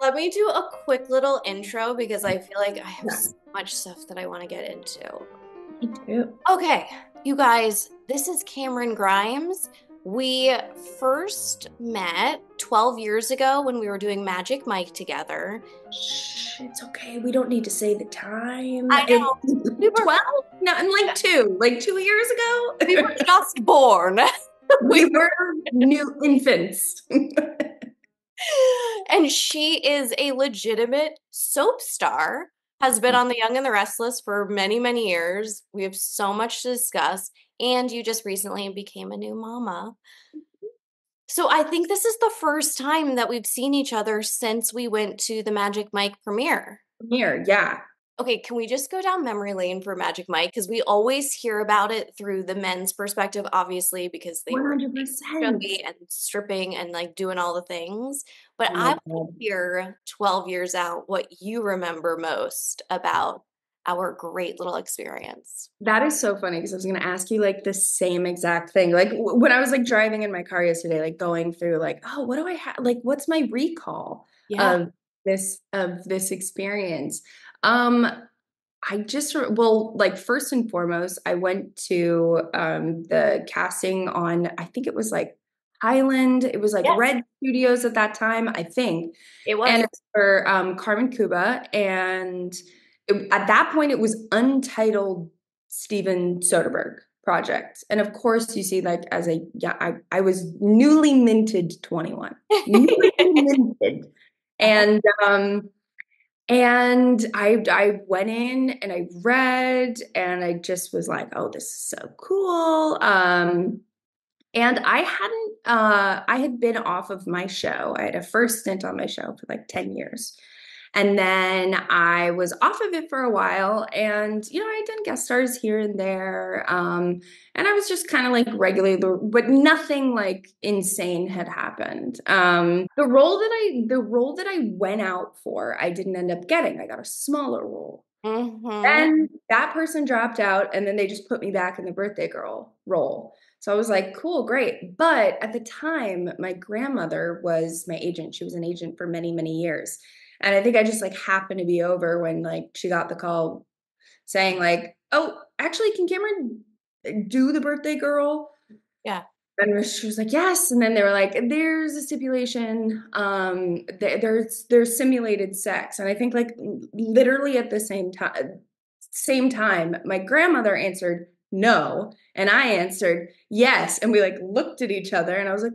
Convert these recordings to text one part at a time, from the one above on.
Let me do a quick little intro because I feel like I have so much stuff that I want to get into. Me too. Okay, you guys, this is Camryn Grimes. We first met 12 years ago when we were doing Magic Mike together. Shh, it's okay. We don't need to say the time. I It know we were 12? No, I'm like 2 years we were ago. just born. We were new infants. And she is a legitimate soap star, has been on The Young and the Restless for many, many years. We have so much to discuss. And you just recently became a new mama. So I think this is the first time that we've seen each other since we went to the Magic Mike premiere. Here, yeah. Okay, can we just go down memory lane for Magic Mike? Because we always hear about it through the men's perspective, obviously, because they were 100%. chubby and stripping and like doing all the things. But Oh I my want to God. hear 12 years out what you remember most about our great little experience. That is so funny because I was going to ask you like the same exact thing. Like when I was like driving in my car yesterday, like going through like, oh, what do I have? Like, what's my recall Yeah. of this experience? Um, well, like first and foremost, I went to the casting on, I think it was like Highland. It was like Yes, Red Studios at that time, I think. it And was. it's for Carmen Cuba. And at that point, it was Untitled Steven Soderbergh project. And of course, you see, like, I was newly minted 21, newly minted. Uh-huh. And I went in and I read and I just was like, oh, this is so cool. And I had been off of my show. I had a first stint on my show for like 10 years. And then I was off of it for a while and, I had done guest stars here and there. And I was just kind of like regular, but nothing like insane had happened. The role that I went out for, I didn't end up getting. I got a smaller role. Mm-hmm. Then that person dropped out, and then they just put me back in the birthday girl role. So I was like, cool, great. But at the time, my grandmother was my agent. She was an agent for many, many years. And I think I just like happened to be over when like she got the call saying like, oh, actually, can Cameron do the birthday girl? Yeah. And she was like, yes. And then they were like, there's a stipulation. There's simulated sex. And I think like literally at the same time, my grandmother answered no. And I answered yes. And we like looked at each other and I was like,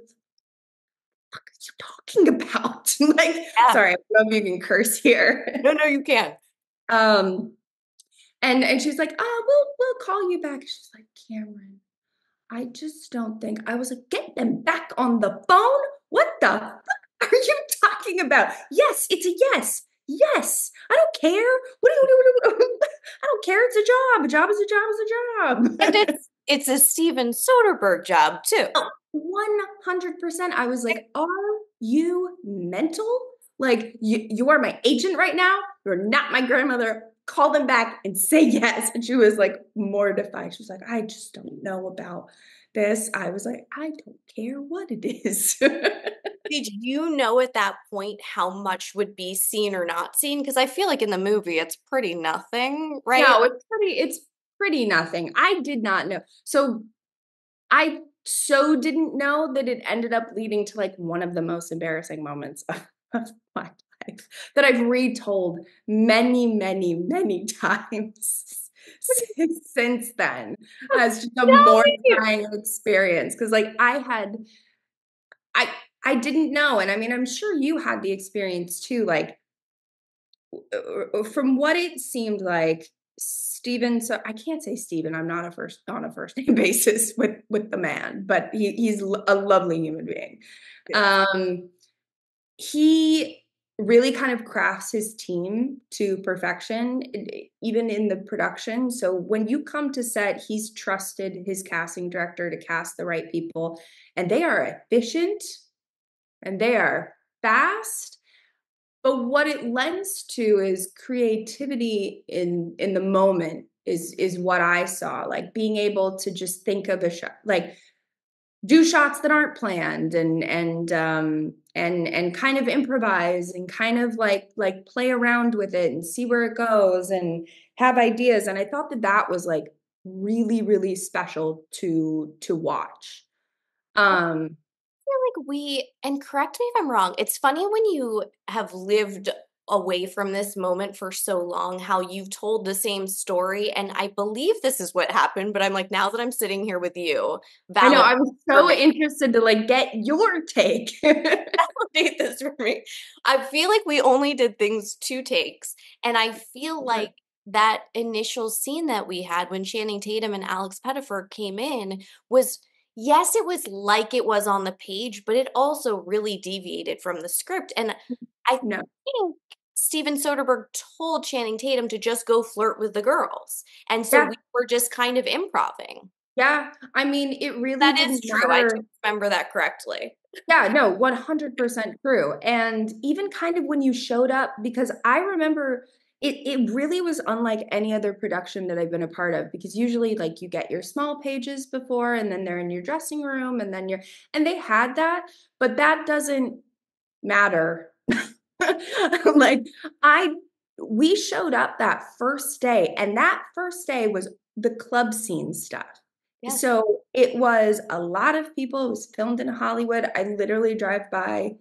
what are you talking about? Like, Yeah. sorry, I don't know if you can curse here. No, no, you can't. um, and she's like, oh, we'll call you back. She's like, Cameron, I just don't think. I was like, get them back on the phone. What the fuck are you talking about? Yes, it's a yes. Yes. I don't care. I don't care. It's a job. A job is a job is a And job. it's a Steven Soderbergh job too. 100%. I was like, are you mental? Like, you are my agent right now. You're not my grandmother. Call them back and say yes. And she was like mortified. She was like, I just don't know about this. I was like, I don't care what it is. Did you know at that point how much would be seen or not seen? Because I feel like in the movie it's pretty nothing, right? No, it's pretty nothing. I did not know. So I so didn't know that it ended up leading to like one of the most embarrassing moments of my life that I've retold many, many, many times since then as just a Tell me. mortifying experience. Cause like I I didn't know. And I mean, I'm sure you had the experience too. Like from what it seemed like Steven, so I can't say Steven, I'm not on a first name basis with the man, but he's a lovely human being. Yeah. Um he really kind of crafts his team to perfection, even in the production. So when you come to set, he's trusted his casting director to cast the right people, and they are efficient and they are fast, but what it lends to is creativity in the moment is what I saw, like being able to just think of a shot, like do shots that aren't planned and kind of improvise and kind of like play around with it and see where it goes and have ideas. And I thought that that was like really, really special to watch. Um, Feel like and correct me if I'm wrong, it's funny when you have lived away from this moment for so long, how you've told the same story. And I believe this is what happened, but I'm like, now that I'm sitting here with you, I know valid I was for so me. interested to like get your take. Validate this for me. I feel like we only did things 2 takes, and I feel like that initial scene that we had when Channing Tatum and Alex Pettyfer came in was, yes, it was like it was on the page, but it also really deviated from the script, and I No. think Steven Soderbergh told Channing Tatum to just go flirt with the girls, and so Yeah. we were just kind of improving. Yeah. I mean, it really That is didn't true, I do matter. remember that correctly. Yeah, no, 100% true. And even kind of when you showed up, because I remember it really was unlike any other production that I've been a part of, because usually like you get your small pages before and then they're in your dressing room and then and they had that, but that doesn't matter. Like I we showed up that first day and that first day was the club scene stuff. Yes. So it was a lot of people. It was filmed in Hollywood. I literally drive by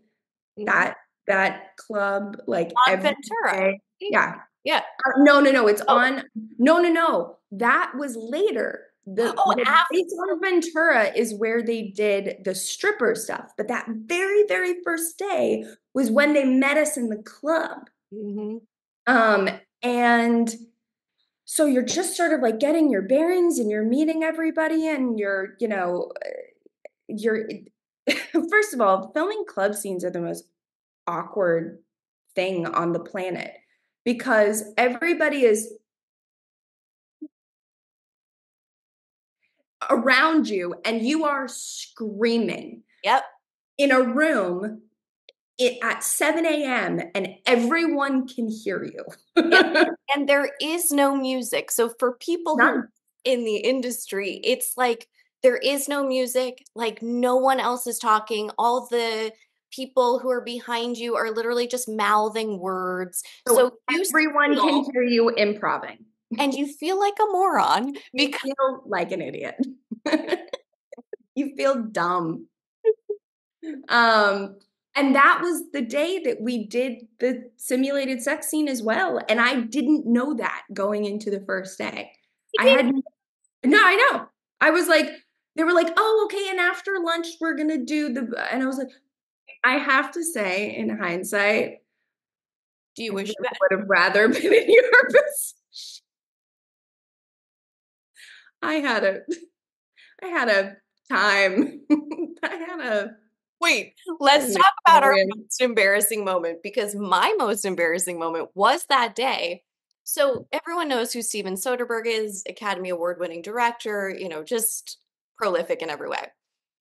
Mhm. that club like On every Ventura. day. Yeah. Yeah. No, no, no. It's Oh, on. No, no, no. That was later. oh, The base after. on Ventura is where they did the stripper stuff. But that very, very first day was when they met us in the club. Mhm. Um, and so you're just sort of like getting your bearings and you're meeting everybody and you're first of all, filming club scenes are the most awkward thing on the planet because everybody is around you and you are screaming Yep. in a room at 7 a.m. and everyone can hear you. Yep. And there is no music. So for people who are None. in the industry, it's like there is no music, like no one else is talking. All the people who are behind you are literally just mouthing words. So So you everyone can feel, hear you improving. and you feel like a moron You because feel like an idiot. You feel dumb. Um, and that was the day that we did the simulated sex scene as well. And I didn't know that going into the first day. you I didn't. had no, I know. I was like, they were like, oh, okay. And after lunch, we're gonna do and I was like, I have to say, in hindsight, Do you I wish really you had? would have rather been in your position. I had a I had a time. I had Wait, let's an talk about our experience. most embarrassing moment because my most embarrassing moment was that day. So everyone knows who Steven Soderbergh is, Academy Award winning director, just prolific in every way.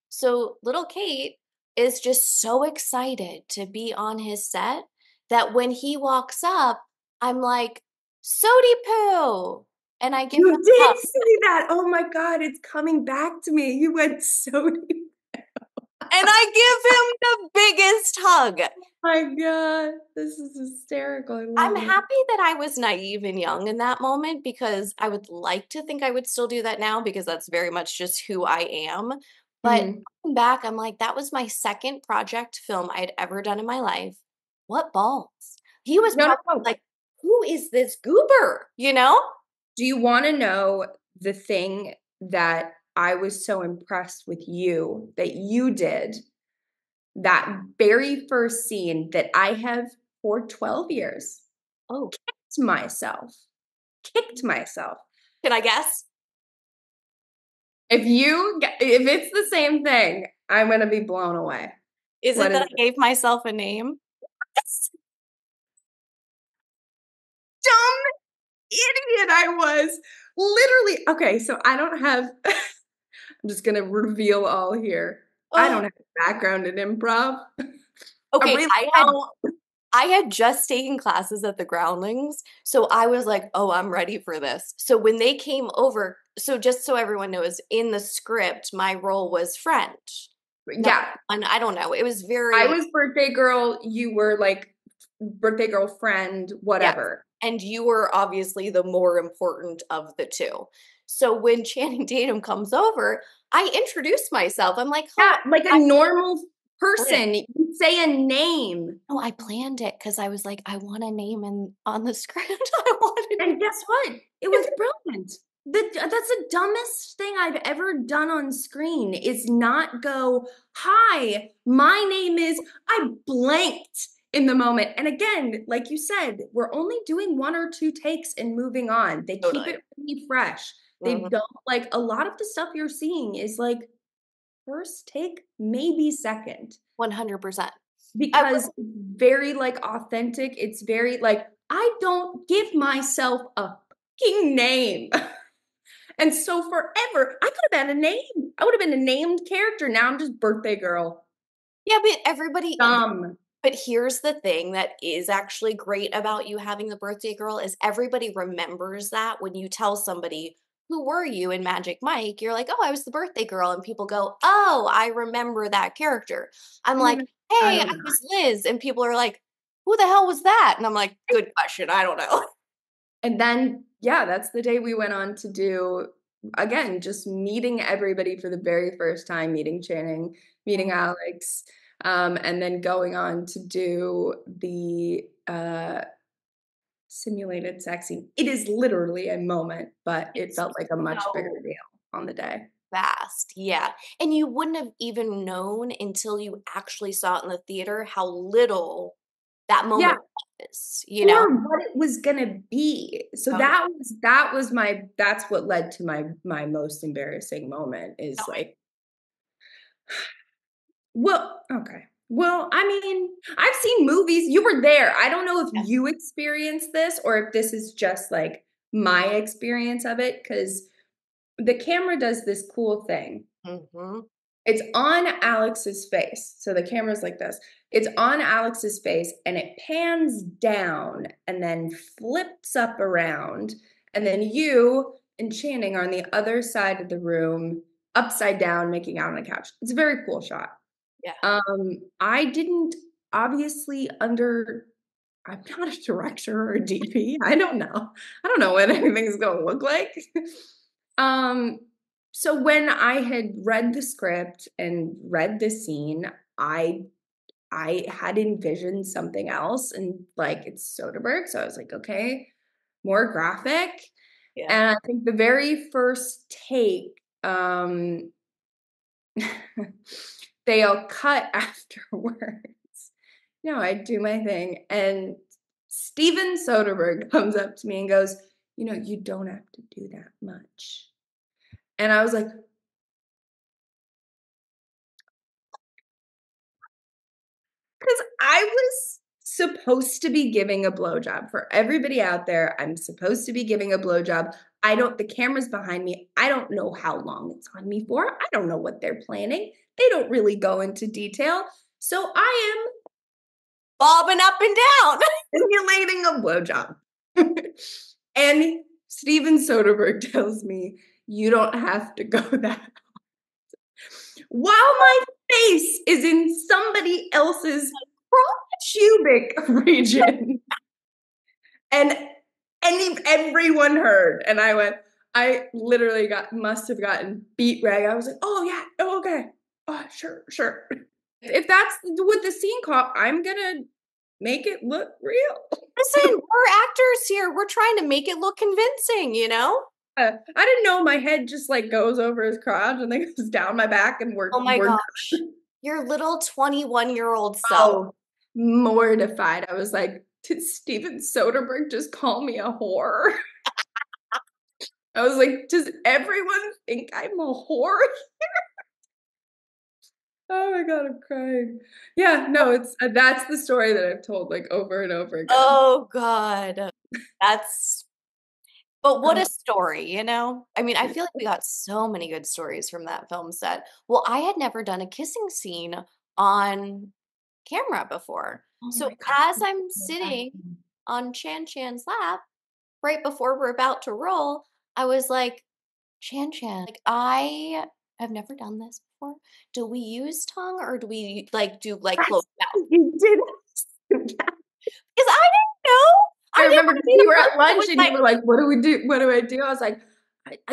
So little Kate is just so excited to be on his set that when he walks up, I'm like, Sody poo. And I give him You a hug. did say that. Oh my God, it's coming back to me. You went so deep. And I give him the biggest hug. My God, this is hysterical. I I'm love it. happy that I was naive and young in that moment because I would like to think I would still do that now because that's very much just who I am. But Mm. looking back, I'm like, that was my second project film I'd ever done in my life. What balls? He was No, no, probably no. like, who is this goober? You know? Do you want to know the thing that I was so impressed with you that you did that very first scene that I have for 12 years Oh, kicked myself, kicked myself. can I guess? If it's the same thing, I'm going to be blown away. Is it What that is I gave myself a name? this dumb idiot I was? Literally. Okay, so I don't have I'm just going to reveal all here. I Oh, don't have a background in improv. I okay. really I had don't. I had just taken classes at the Groundlings, so I was like, "Oh, I'm ready for this." So when they came over, So just so everyone knows, in the script, my role was friend. Not, Yeah, and I don't know. It was I very, was birthday girl. You were like birthday girl friend, yes. whatever. And you were obviously the more important of the two. So when Channing Tatum comes over, I introduce myself. I'm like, Yeah, hi, like a I'm normal Bryn. person. You say a name. No, I planned it because I was like, I want a name on the script. I wanted And guess what? It was brilliant. That's the dumbest thing I've ever done on screen is not go, hi, my name is, I blanked in the moment. And again, like you said, we're only doing one or two takes and moving on. They keep totally. it really fresh. They Mhm. don't like a lot of the stuff you're seeing is like first take, maybe second. 100%. I Because very like authentic. It's very like I don't give myself a fucking name. And so forever, I could have had a name. I would have been a named character. Now I'm just birthday girl. yeah, but everybody Dumb. but here's the thing that is actually great about you having the birthday girl is everybody remembers that when you tell somebody, "Who were you in Magic Mike?" You're like, "Oh, I was the birthday girl." And people go, "Oh, I remember that character." I'm like, I "Hey, don't I know. was Liz." And people are like, "Who the hell was that?" And I'm like, "Good question. I don't know." And then, yeah, that's the day we went on to do, again, just meeting everybody for the very first time, meeting Channing, meeting Alex, and then going on to do the simulated sex scene. It is literally a moment, but it It's felt like a much bigger so deal on the day. fast. Yeah. And you wouldn't have even known until you actually saw it in the theater how little that Yeah, moment is, you know? or what it was gonna be. So Totally. that was my that's what led to my most embarrassing moment No, is like, well, okay. Well, I mean, I've seen movies. You were there. I don't know if yeah. you experienced this or if this is just like my experience of it, because the camera does this cool thing. Mhm. It's on Alex's face. So the camera's like this. It's on Alex's face and it pans down and then flips up around. And then you and Channing are on the other side of the room, upside down, making out on a couch. It's a very cool shot. Yeah. I didn't obviously under I'm not a director or a DP. I don't know. I don't know what anything's gonna look like. um, so when I had read the script and read the scene, I had envisioned something else and like it's Soderbergh. So I was like, okay, more graphic. Yeah. And I think the very first take, they all cut afterwards. No, I do my thing. And Steven Soderbergh comes up to me and goes, you don't have to do that much. And I was like, because I was supposed to be giving a blowjob. For everybody out there, I'm supposed to be giving a blowjob. The camera's behind me. I don't know how long it's on me for. I don't know what they're planning. They don't really go into detail. So I Bobbing up and down. am simulating a blowjob. And Steven Soderbergh tells me, you don't have to go that while my face is in somebody else's pubic region. And everyone heard. And I literally must have gotten beat rag. I was like, oh yeah, oh, okay. Oh, sure, sure. If that's what the scene caught, I'm gonna make it look real. Listen, we're actors here. We're trying to make it look convincing, you know? I didn't know my head just like goes over his crotch and then goes down my back and Oh my we're gosh. Your little 21-year-old self. oh mortified. I was like, did Steven Soderbergh just call me a whore? I was like, does everyone think I'm a whore? Oh my god, I'm crying. Yeah, no, it's that's the story that I've told like over and over again. Oh God. That's but what Uh, a story, you know? I mean, I feel like we got so many good stories from that film set. Well, I had never done a kissing scene on camera before. oh So my as god. I'm sitting on Chan Chan's lap, right before we're about to roll, I was like, Chan Chan. Like I have never done this before. Do we use tongue or do we like do like closed That's mouth? you did. Because I didn't know. I I didn't remember want to because be we the were person at that lunch was and you like, were like, "What do we do? What do I do?" I was like,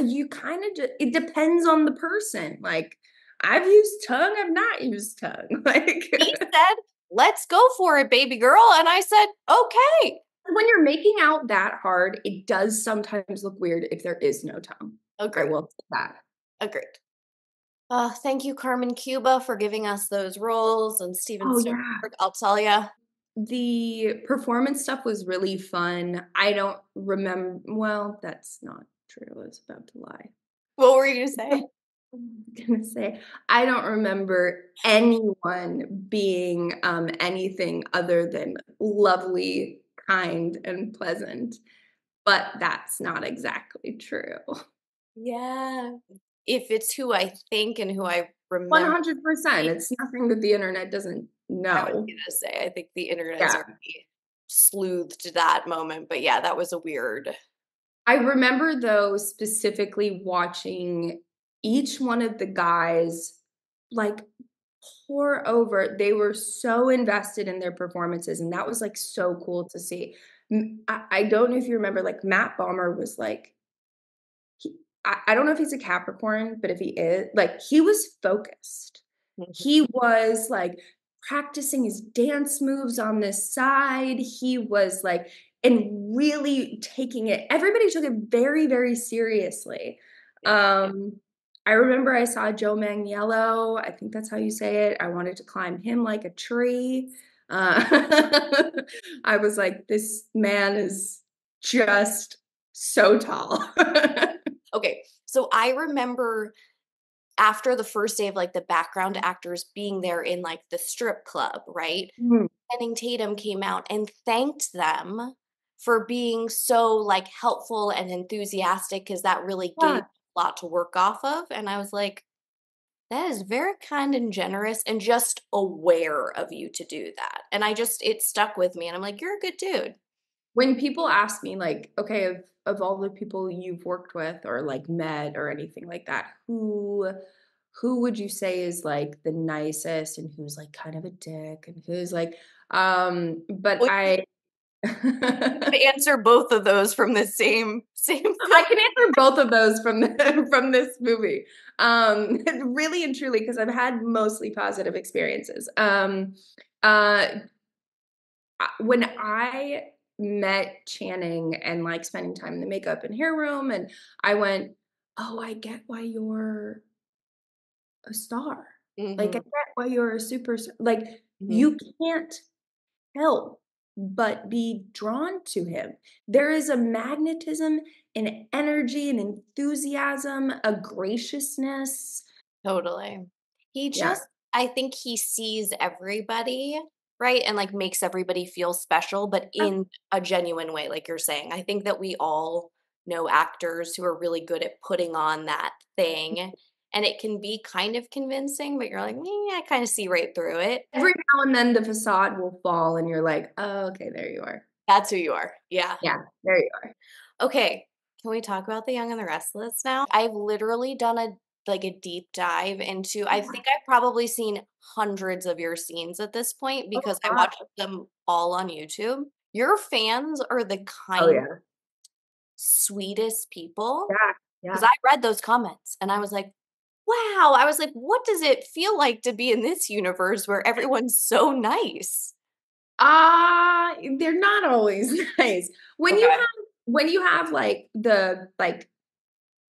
"You kind of just. It depends on the person. Like, I've used tongue. I've not used tongue. Like, he said, let's go for it, baby girl. And I said, okay. when you're making out that hard, it does sometimes look weird if there is no tongue. I Agreed. will say that. Agreed. Thank you, Carmen Cuba, for giving us those roles and Steven Oh yeah. Spielberg. I'll tell you. The performance stuff was really fun. I don't remember. Well, that's not true. I was about to lie. What were you going to say? I'm gonna say I don't remember anyone being anything other than lovely, kind, and pleasant. But that's not exactly true. Yeah. If it's who I think and who I remember, 100%. It's nothing that the internet doesn't I was know. gonna say, I think the internet has Yeah. already sleuthed that moment. But yeah, that was a weird. I remember though specifically watching each one of the guys like pour over. They were so invested in their performances, and that was like so cool to see. I don't know if you remember, like Matt Bomber was like I don't know if he's a Capricorn, but if he is, like, he was focused. Mhm. He was, like, practicing his dance moves on this side. He was, like and really taking it everybody took it very, very seriously. Yeah. I remember I saw Joe Manganiello, I think that's how you say it. I wanted to climb him like a tree. Uh, I was like, "This man is just so tall." Okay. So I remember after the first day of like the background actors being there in like the strip club, right? Mm. Channing Tatum came out and thanked them for being so like helpful and enthusiastic because that really gave Yeah. a lot to work off of. And I was like, that is very kind and generous and just aware of you to do that. And it stuck with me. And I'm like, you're a good dude. When people ask me, like, "Okay, of all the people you've worked with or, like, met or anything like that, who would you say is, like, the nicest and who's, like, kind of a dick and who's, like" but Well, I you can answer both of those from the same I film. can answer both of those from from this movie, really and truly, because 'cause I've had mostly positive experiences. Uh when I met Channing and like spending time in the makeup and hair room, and I went, "Oh, I get why you're a star. Like, I Hmm. get why you're a like, Hmm. you can't help but be drawn to him. There is a magnetism, an energy, an enthusiasm, a graciousness." Totally. He Yeah. just, I think he sees everybody, right? And like makes everybody feel special, but in a genuine way, like you're saying. I think that we all know actors who are really good at putting on that thing. And it can be kind of convincing, but you're like, I kind of see right through it. Every now and then the facade will fall and you're like, "Oh, okay, there you are." That's who you are. Yeah. Yeah, there you are. Okay, can we talk about The Young and the Restless now? I've literally done a deep dive into I think I've probably seen hundreds of your scenes at this point Oh because I god. watched them all on YouTube. Your fans are the Oh, kind, yeah. sweetest people Yeah, because yeah. I read those comments and I was like, "Wow." I was like, "What does it feel like to be in this universe where everyone's so nice?" They're not always nice. Okay. When you have,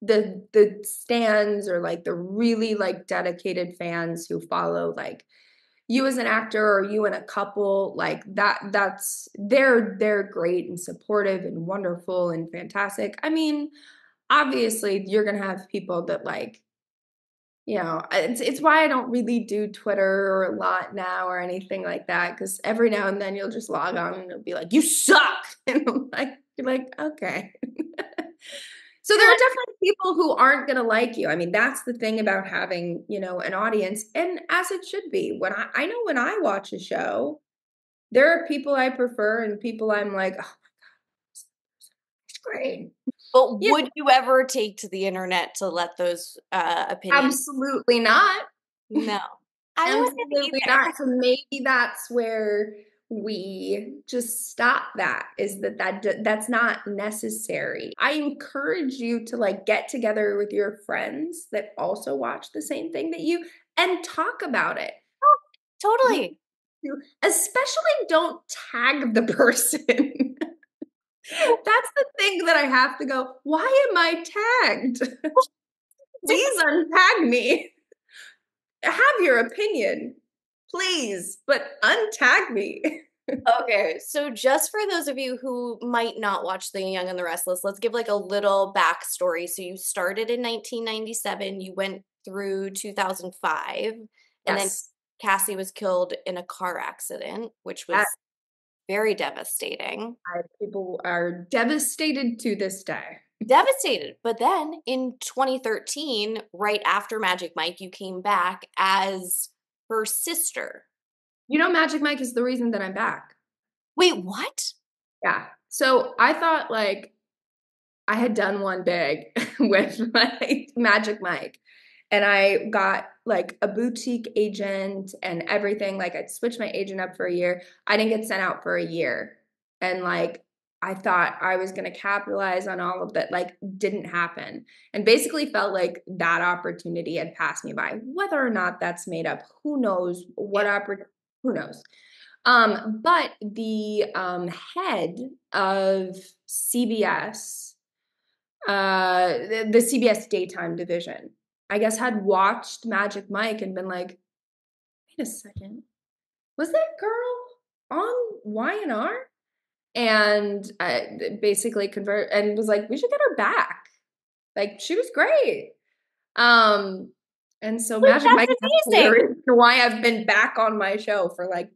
the stands or, like, the really, like, dedicated fans who follow, like, you as an actor or you and a couple, like, that's they're great and supportive and wonderful and fantastic. I mean, obviously, you're gonna have people that, like, it's why I don't really do Twitter a lot now or anything like that. Because every now and then you'll just log on and it'll be like, "You suck!" And I'm like you're like, "Okay." So there are definitely people who aren't gonna like you. I mean, that's the thing about having, an audience, and as it should be. I know when I watch a show, there are people I prefer and people I'm like, "Oh, it's great." But Yeah, would you ever take to the internet to let those opinions? absolutely not. No, I wouldn't Absolutely either. not. So maybe that's where we just stop that, is that's not necessary. I encourage you to like get together with your friends that also watch the same thing that you and talk about it. You Totally. especially don't tag the person. That's the thing that I have to go, why am I tagged? Please untag me. Have your opinion, please, but untag me. Okay, so just for those of you who might not watch The Young and the Restless, let's give like a little backstory. So you started in 1997, you went through 2005, and then Yes, Cassie was killed in a car accident, which that was very devastating. people are devastated to this day. Devastated. But then in 2013, right after Magic Mike, you came back as her sister. You know, Magic Mike is the reason that I'm back. Wait, what? Yeah. So I thought like I had done one big with my Magic Mike. And I got like a boutique agent and everything. Like I'd switched my agent up for a year. I didn't get sent out for a year. And like I thought I was going to capitalize on all of that. Like didn't happen. And basically felt like that opportunity had passed me by. Whether or not that's made up, who knows what opportunity, who knows. But the head of CBS, the CBS daytime division, I guess had watched Magic Mike and been like, wait a second, was that girl on Y&R? And basically convert and was like, we should get her back. Like she was great. Um, and so Wait, Magic Mike that's is actually the amazing. reason why I've been back on my show for like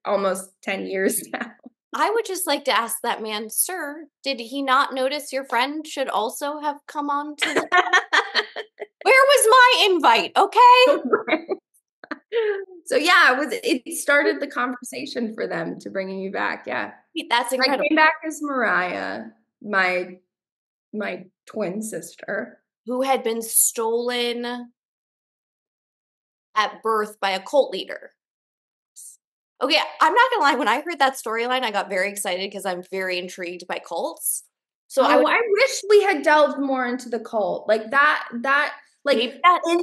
almost 10 years now. I would just like to ask that man, sir, did he not notice your friend should also have come on to the Where was my invite? Okay. So yeah, it started the conversation for them to bringing me back. Yeah. That's I incredible. came back as Mariah, my twin sister. Who had been stolen at birth by a cult leader. Okay, I'm not gonna lie, when I heard that storyline, I got very excited because I'm very intrigued by cults. So I Oh, would I wish we had delved more into the cult. Like that like maybe that and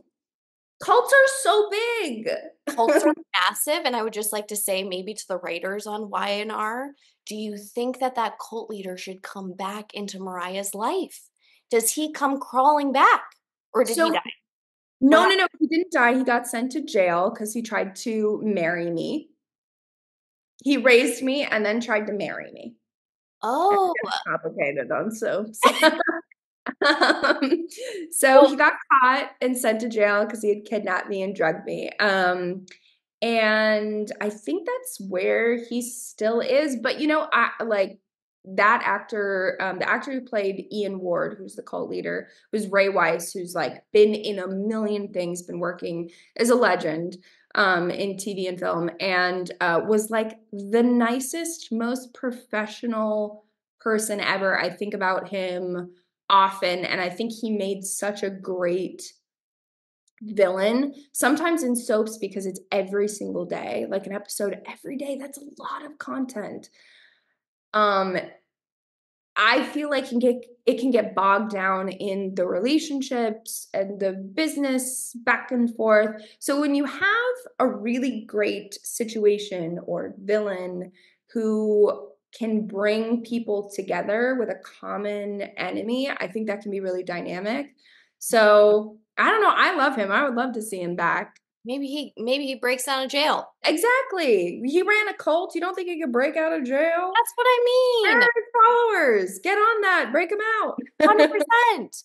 cults are so big. cults are massive, and I would just like to say maybe to the writers on Y&R, do you think that that cult leader should come back into Mariah's life? Does he come crawling back, or did he So die? What no, no, happened? no, he didn't die. He got sent to jail because he tried to marry me. He raised me and then tried to marry me. It's Oh, getting complicated on so so well, he got caught and sent to jail because he had kidnapped me and drugged me. And I think that's where he still is. But you know, I like that actor, the actor who played Ian Ward, who's the cult leader, was Ray Weiss, who's like been in a million things, been working as a legend in TV and film, and was like the nicest, most professional person ever. I think about him often, and I think he made such a great villain. Sometimes in soaps, because it's every single day, like an episode every day, that's a lot of content. Um, I feel like it can get bogged down in the relationships and the business back and forth. So when you have a really great situation or villain who can bring people together with a common enemy, I think that can be really dynamic. So I don't know. I love him. I would love to see him back. maybe he breaks out of jail. Exactly. He ran a cult. You don't think he could break out of jail? That's what I Where mean. are his followers? Get on that. Break them out. 100%.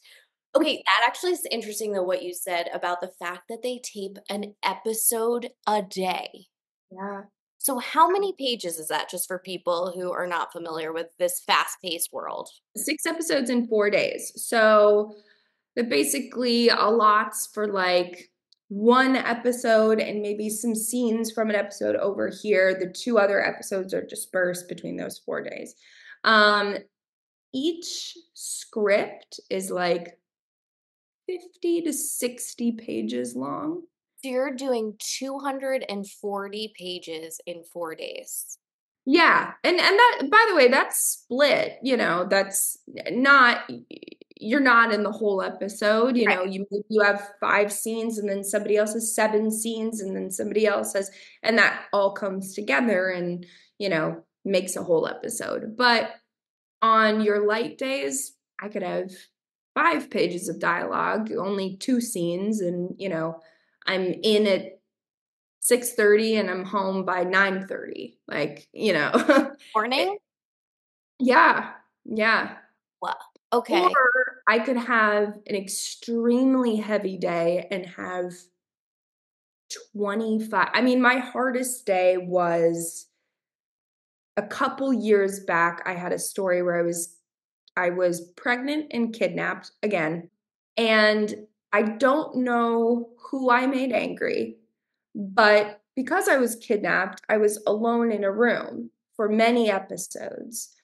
Okay, that actually is interesting though what you said about the fact that they tape an episode a day. Yeah. So how many pages is that just for people who are not familiar with this fast-paced world? 6 episodes in 4 days. So that basically allots for like one episode and maybe some scenes from an episode over here. The two other episodes are dispersed between those 4 days. Um, each script is like 50 to 60 pages long. So you're doing 240 pages in 4 days. Yeah, and that, by the way, that's split, that's not, you're not in the whole episode, Right. you have 5 scenes and then somebody else has 7 scenes and then somebody else has, and that all comes together and, makes a whole episode. But on your light days, I could have 5 pages of dialogue, only 2 scenes, and, I'm in at 6:30 and I'm home by 9:30. Like, it, Morning? yeah, yeah. Wow. Or Okay. I could have an extremely heavy day and have 25. I mean, my hardest day was a couple years back. I had a story where I was pregnant and kidnapped again. And I don't know who I made angry, but because I was kidnapped, I was alone in a room for many episodes.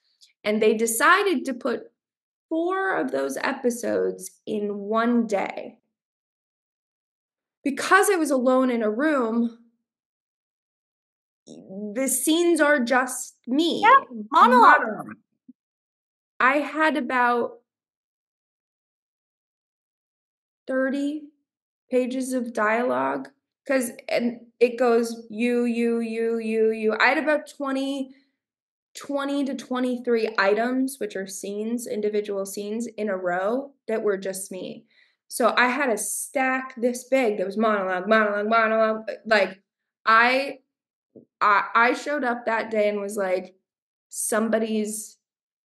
And they decided to put 4 of those episodes in one day. Because I was alone in a room, the scenes are just Yeah, me. monologue. Monologue. I had about 30 pages of dialogue because and it goes you. I had about 20 to 23 items, which are scenes, individual scenes in a row that were just me. So I had a stack this big that was monologue, monologue, monologue. Like I I showed up that day and was like, somebody's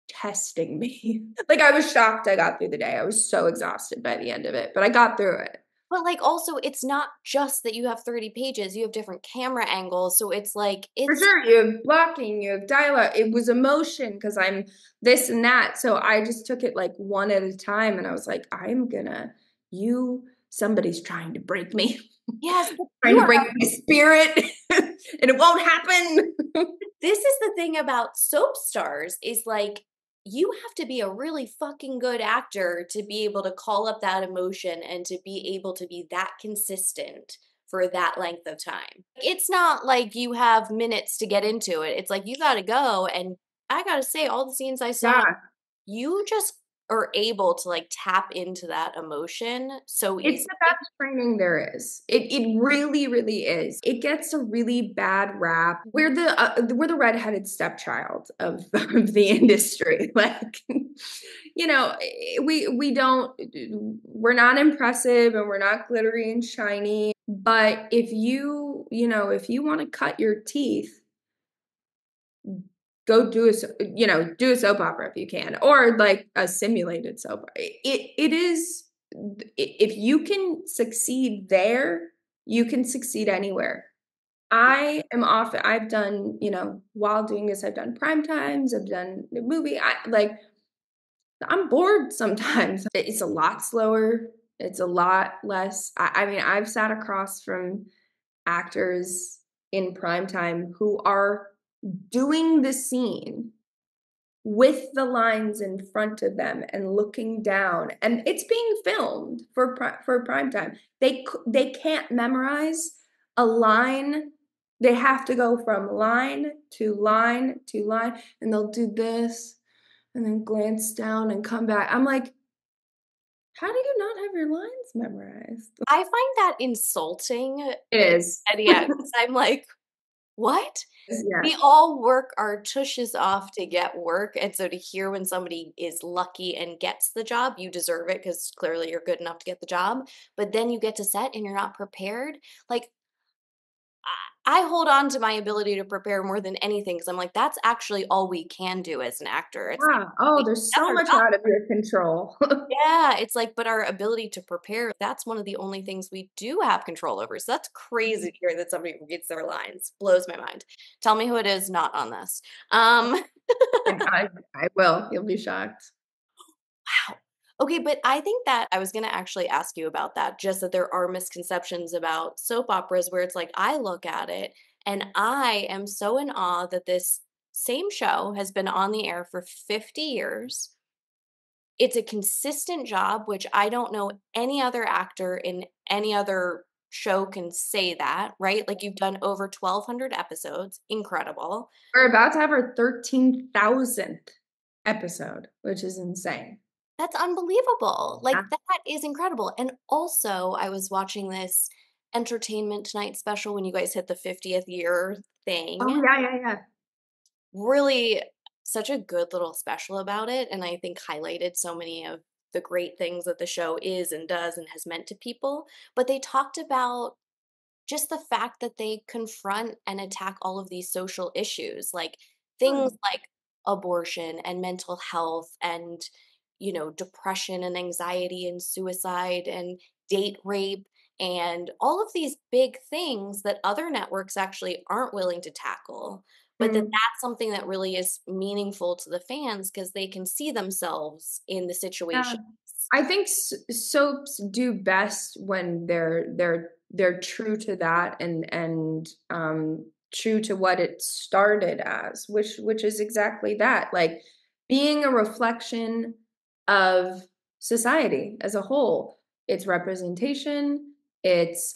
testing me. Like I was shocked I got through the day. I was so exhausted by the end of it, but I got through it. But, like, also, it's not just that you have 30 pages, you have different camera angles, so it's like, For it's sure, you have blocking, you have dialogue. It was emotion because I'm this and that. So I just took it like one at a time and I was like, somebody's trying to break me, yes, but trying you to are break my spirit, and it won't happen. this is the thing about soap stars is, like, you have to be a really fucking good actor to be able to call up that emotion and to be able to be that consistent for that length of time. It's not like you have minutes to get into it, it's like you gotta go, and I gotta say, all the scenes I saw, Yeah. you just are able to, like, tap into that emotion so It's easily. the best training there is. It really, really is. It gets a really bad rap. We're the redheaded stepchild of of the industry. Like, we don't we're not impressive and we're not glittery and shiny. But if you want to cut your teeth, go do a soap opera if you can, or like a simulated soap opera. It is, if you can succeed there, you can succeed anywhere. I've done, while doing this, I've done prime times, I've done the movie. I'm bored sometimes. It's a lot slower. It's a lot less. I mean, I've sat across from actors in prime time who are doing the scene with the lines in front of them and looking down, and it's being filmed for prime time. They can't memorize a line. They have to go from line to line to line, and they'll do this and then glance down and come back. I'm like, how do you not have your lines memorized? I find that insulting, It is. and yeah, 'cause I'm like, "What?" Yeah. We all work our tushes off to get work, and so to hear when somebody is lucky and gets the job, you deserve it because clearly you're good enough to get the job, but then you get to set and you're not prepared, like, I hold on to my ability to prepare more than anything because 'cause I'm like, "That's actually all we can do as an actor." It's like, Yeah. Oh, we there's that's so our much job. out of your control. Yeah, it's like, but our ability to prepare, that's one of the only things we do have control over, so that's crazy to hear that somebody forgets their lines, blows my mind. Tell me who it is not on this. Um, And I will. You'll be shocked. wow. Okay, but I think that I was gonna actually ask you about that, just that there are misconceptions about soap operas where it's like, I look at it and I am so in awe that this same show has been on the air for 50 years. it's a consistent job, which I don't know any other actor in any other show can say that, right? Like you've done over 1,200 episodes. Incredible. We're about to have our 13,000th episode, which is insane. That's unbelievable. Yeah. Like that is incredible. And also, I was watching this Entertainment Tonight special when you guys hit the 50th year Oh, thing. yeah, yeah, yeah. Really such a good little special about it, and I think highlighted so many of the great things that the show is and does and has meant to people. But they talked about just the fact that they confront and attack all of these social issues, like things Hmm. like abortion and mental health and, depression and anxiety and suicide and date rape and all of these big things that other networks actually aren't willing to tackle. But Mm. that's something that really is meaningful to the fans because they can see themselves in the Yeah. situations. I think soaps do best when they're true to that and true to what it started as, which is exactly that, like being a reflection of society as a whole, its representation, its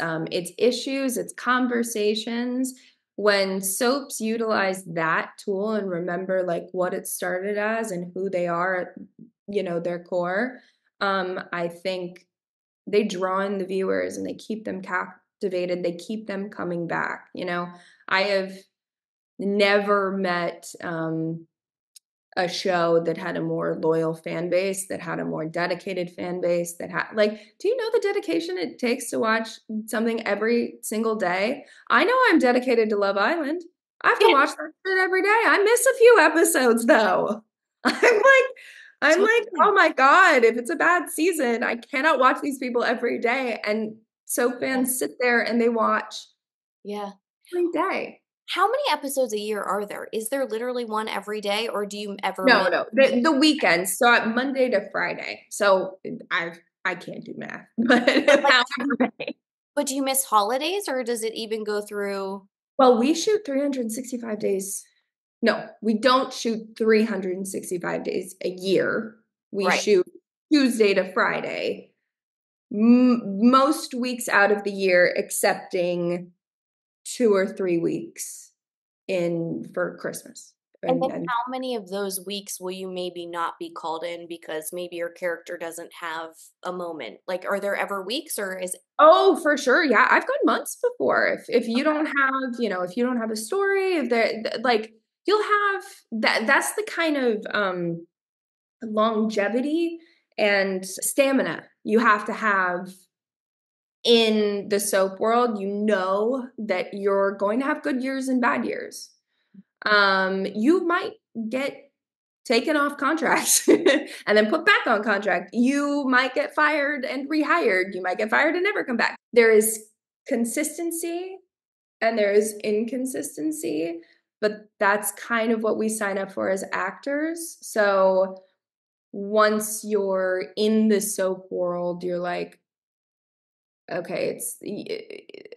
issues, its conversations. When soaps utilize that tool and remember like what it started as and who they are at their core, I think they draw in the viewers and they keep them captivated. They keep them coming back. I have never met a show that had a more loyal fan base, that had a more dedicated fan base, that had like, do you know the dedication it takes to watch something every single day? I know I'm dedicated to Love Island. I have to Yeah, watch that shit every day. I miss a few episodes though. I'm like, oh totally. my God, if it's a bad season, I cannot watch these people every day. And so Yeah. fans sit there and they watch Yeah. every day. How many episodes a year are there? Is there literally one every day, or do you ever No, miss? no, the weekends, so Monday to Friday. So I can't do math, but But like, however many. but do you miss holidays, or does it even go through? Well, we shoot 365 days. No, we don't shoot 365 days a year. We Right. shoot Tuesday to Friday, most weeks out of the year, excepting 2 or 3 weeks in for Christmas. And then And how many of those weeks will you maybe not be called in because maybe your character doesn't have a moment? Like, are there ever weeks, or is Oh, for sure. Yeah, I've gone months before. If you don't have, if you don't have a story, if like you'll have that's the kind of longevity and stamina you have to have in the soap world. You know that you're going to have good years and bad years. You might get taken off contracts and then put back on contract. You might get fired and rehired. You might get fired and never come back. There is consistency and there is inconsistency, but that's kind of what we sign up for as actors. So once you're in the soap world, you're like, okay,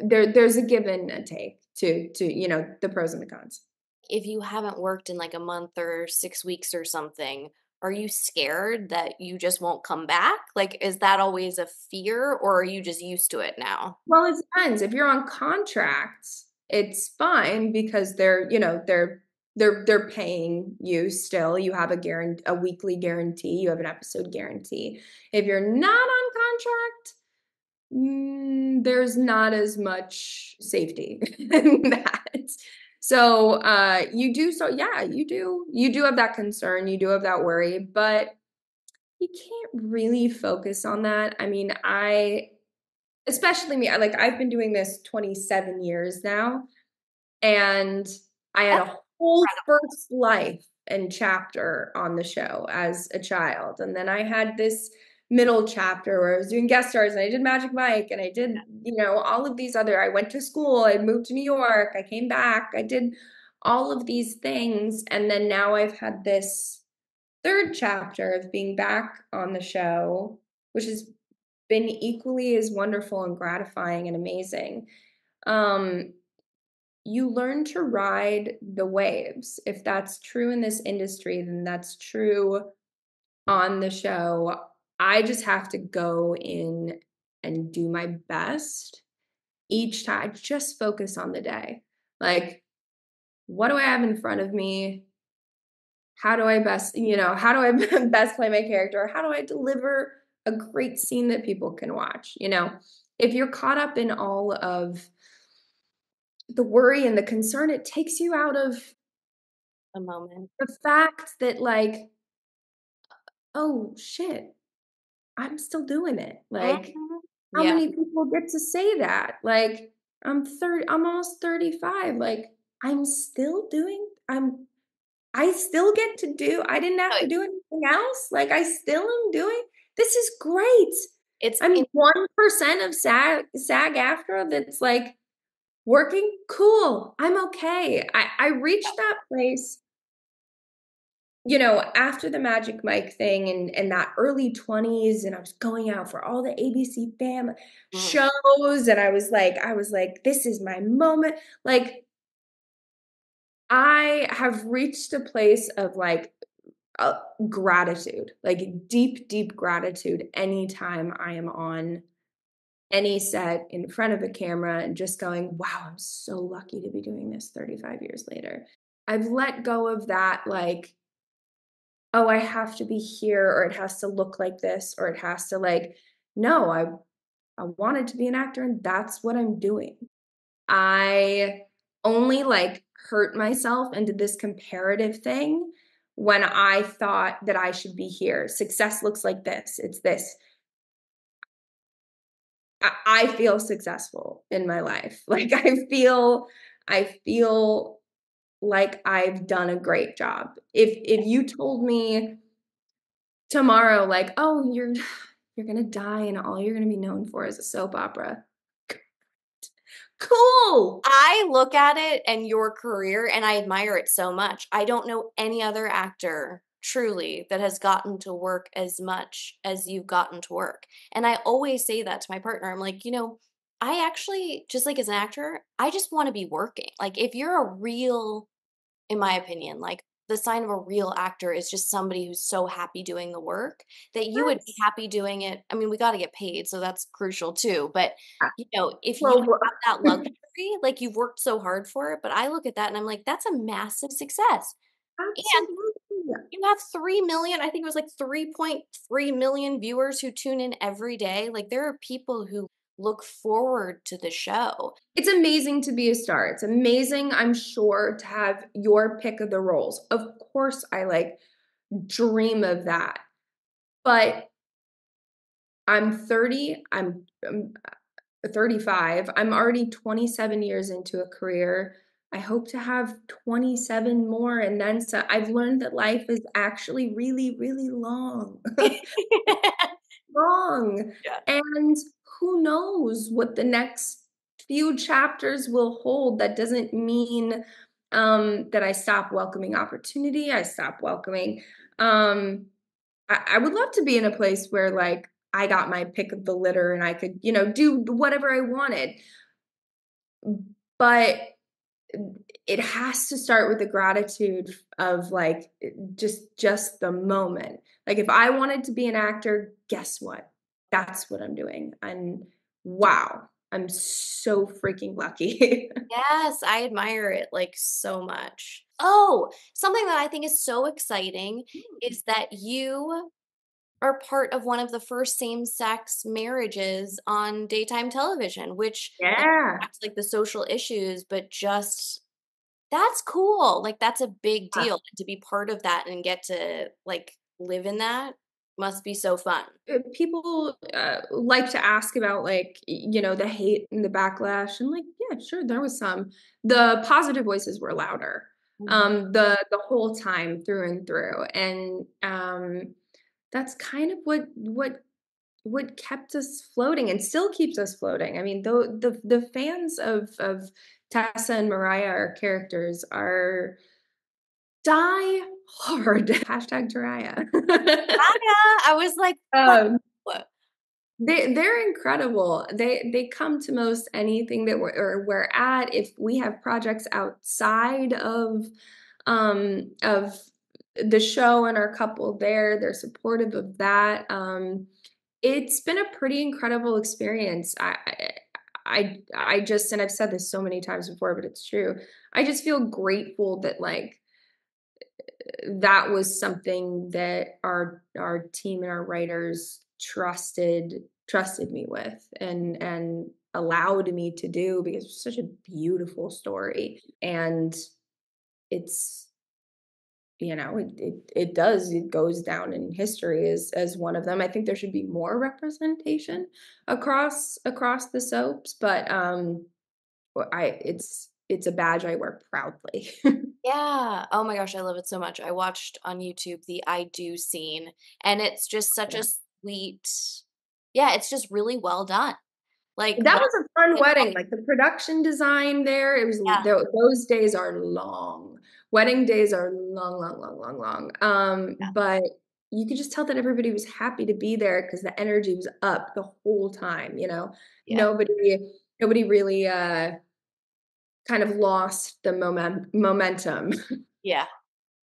there's a give and a take to the pros and the cons. if you haven't worked in like a month or 6 weeks or something, are you scared that you just won't come back? Like, is that always a fear, or are you just used to it now? Well, it depends. If you're on contracts, it's fine because they're paying you still. You have a weekly guarantee, you have an episode guarantee. If you're not on contract, there's not as much safety in that. So you do have that concern, you do have that worry, but you can't really focus on that. I mean, especially me, I've been doing this 27 years now, and I had That's a whole incredible. first life and chapter on the show as a child. And then I had this middle chapter where I was doing guest stars and I did Magic Mike and I did, all of these I went to school, I moved to New York, I came back, I did all of these things. And then now I've had this third chapter of being back on the show, which has been equally as wonderful and gratifying and amazing. Um, you learn to ride the waves. If that's true in this industry, then that's true on the show, I just have to go in and do my best each time. Just focus on the day. Like, what do I have in front of me? How do I best, how do I best play my character? How do I deliver a great scene that people can watch? If you're caught up in all of the worry and the concern, it takes you out of A moment. the fact that, like, oh shit, I'm still doing it. Like, Mhm. how Yeah. many people get to say that? Like, I'm almost 35. Like, I still get to do, I didn't have Oh, to do anything else. Like, I still am doing, this is great. it's I'm 1% of SAG-AFTRA that's like working. Cool. I'm okay. I reached that place, after the Magic Mike thing and that early 20s, and I was going out for all the ABC Family Mhm. shows, and I was like, this is my moment. Like, I have reached a place of like gratitude, like deep, deep gratitude anytime I am on any set in front of a camera and just going, wow, I'm so lucky to be doing this 35 years later. I've let go of that, like, oh, I have to be here, or it has to look like this, or it has to, like, no, I wanted to be an actor and that's what I'm doing. I only like hurt myself and did this comparative thing when I thought that I should be here. Success looks like this. It's this. I feel successful in my life. Like, I feel like I've done a great job. If you told me tomorrow, like, oh, you're gonna die and all you're gonna be known for is a soap opera. Cool. I look at it and your career, and I admire it so much. I don't know any other actor truly that has gotten to work as much as you've gotten to work. And I always say that to my partner. I'm like, I actually, just like as an actor, I just want to be working. Like, if you're a real, in my opinion, like the sign of a real actor is just somebody who's so happy doing the work that you would be Yes. happy doing it. I mean, we got to get paid, so that's crucial too. But, if you Well, have that luxury, like you've worked so hard for it, but I look at that and I'm like, that's a massive success. And absolutely. you have 3 million, I think it was like 3.3 million viewers who tune in every day. Like there are people who look forward to the show. It's amazing to be a star. It's amazing, I'm sure, to have your pick of the roles. Of course, I like dream of that. But I'm 30, I'm 35. I'm already 27 years into a career. I hope to have 27 more and then so. I've learned that life is actually really, really long. Long. Yeah. And who knows what the next few chapters will hold. That doesn't mean that I stop welcoming opportunity. I stop welcoming. I would love to be in a place where, like, I got my pick of the litter and I could, do whatever I wanted. But it has to start with the gratitude of, like, just the moment. Like, if I wanted to be an actor, guess what? That's what I'm doing. And wow, I'm so freaking lucky. Yes, I admire it like so much. Oh, something that I think is so exciting is that you are part of one of the first same-sex marriages on daytime television, which like Yeah. acts like the social issues, but just that's cool. Like that's a big deal. And to be part of that and get to like live in that must be so fun. People like to ask about, like, the hate and the backlash, and, like, yeah, sure, there was some. The positive voices were louder, Mhm. the whole time, through and through. And that's kind of what kept us floating and still keeps us floating. I mean, the fans of Tessa and Mariah, our characters, are die hard. Hashtag Mariah. Yeah, I was like, what? um What? they're incredible. They come to most anything that we're at. If we have projects outside of the show and our couple there. They're supportive of that. It's been a pretty incredible experience. I just, and I've said this so many times before, but it's true. I just feel grateful that like that was something that our team and our writers trusted me with and allowed me to do because it's such a beautiful story. And it's, it goes down in history as one of them. I think there should be more representation across the soaps, but I it's a badge I wear proudly. Yeah. Oh my gosh, I love it so much. I watched on YouTube the I do scene, and it's just such a Yeah. sweet, yeah, it's just really well done. Like That what was a fun it, wedding, like, the production design there, it was yeah, those days are long. Wedding days are long, long, long, long, long, yeah, but you could just tell that everybody was happy to be there because the energy was up the whole time, you know? yeah, Nobody really, kind of lost the momentum. yeah.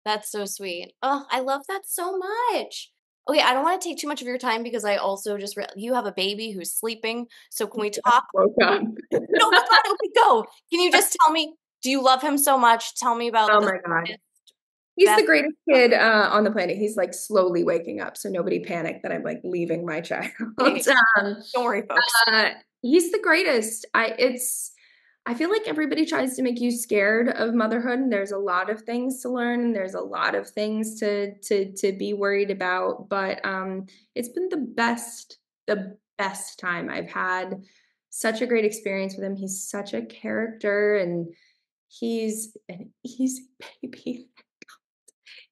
That's so sweet. Oh, I love that so much. Okay, I don't want to take too much of your time because I also just you have a baby who's sleeping. So can we talk? Woke No, up. hold on. Okay, go. Can you just tell me? Do you love him so much? Tell me about Oh the my god. sweetest, He's the best. greatest kid, on the planet. He's, like, slowly waking up, so nobody panic that I'm, like, leaving my child. Okay, Um, don't worry, folks. uh, he's the greatest. I feel like everybody tries to make you scared of motherhood, and there's a lot of things to learn, and there's a lot of things to be worried about, but, it's been the best time. I've had such a great experience with him. He's such a character, and he's an easy baby.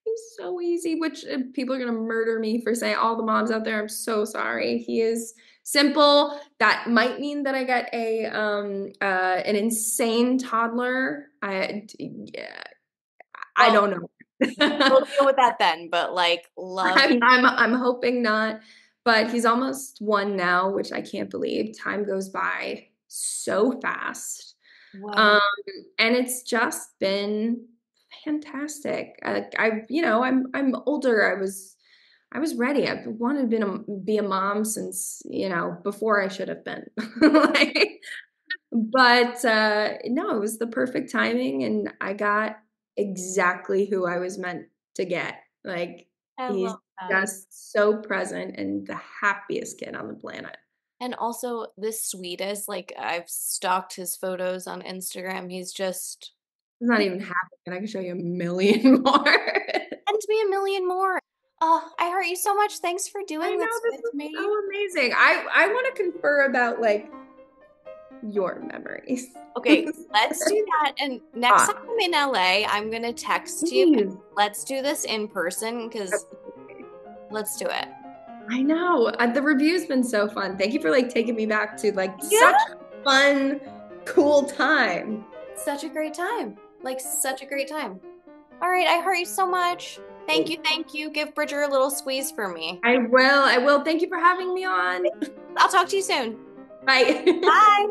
He's so easy, which people are gonna murder me for saying all the moms out there. I'm so sorry. He is simple. That might mean that I got an insane toddler. Yeah, I Well, don't know. we'll deal with that then. But like, love. I'm hoping not, but he's almost one now, which I can't believe. Time goes by so fast. Wow. Um, and it's just been fantastic. I'm older. I was ready. I've wanted to be a mom since, before I should have been. Like, but no, it was the perfect timing, and I got exactly who I was meant to get. Like, I he's love that. just so present and the happiest kid on the planet. And also the sweetest. Like I've stalked his photos on Instagram. It's not even happy, and I can show you a million more. Send me a million more. Oh, I heart you so much. Thanks for I doing know, this this with is me. so amazing. I wanna confer about, like, your memories. Okay, let's do that. And next time Ah, I'm in LA, I'm gonna text you. please. Let's do this in person because Absolutely. let's do it. I know, the review's been so fun. Thank you for, like, taking me back to, like, Yeah. such a fun, cool time. Such a great time. Like, such a great time. All right, I heart you so much. Thank you, thank you. Give Bridger a little squeeze for me. I will. Thank you for having me on. I'll talk to you soon. Bye. Bye.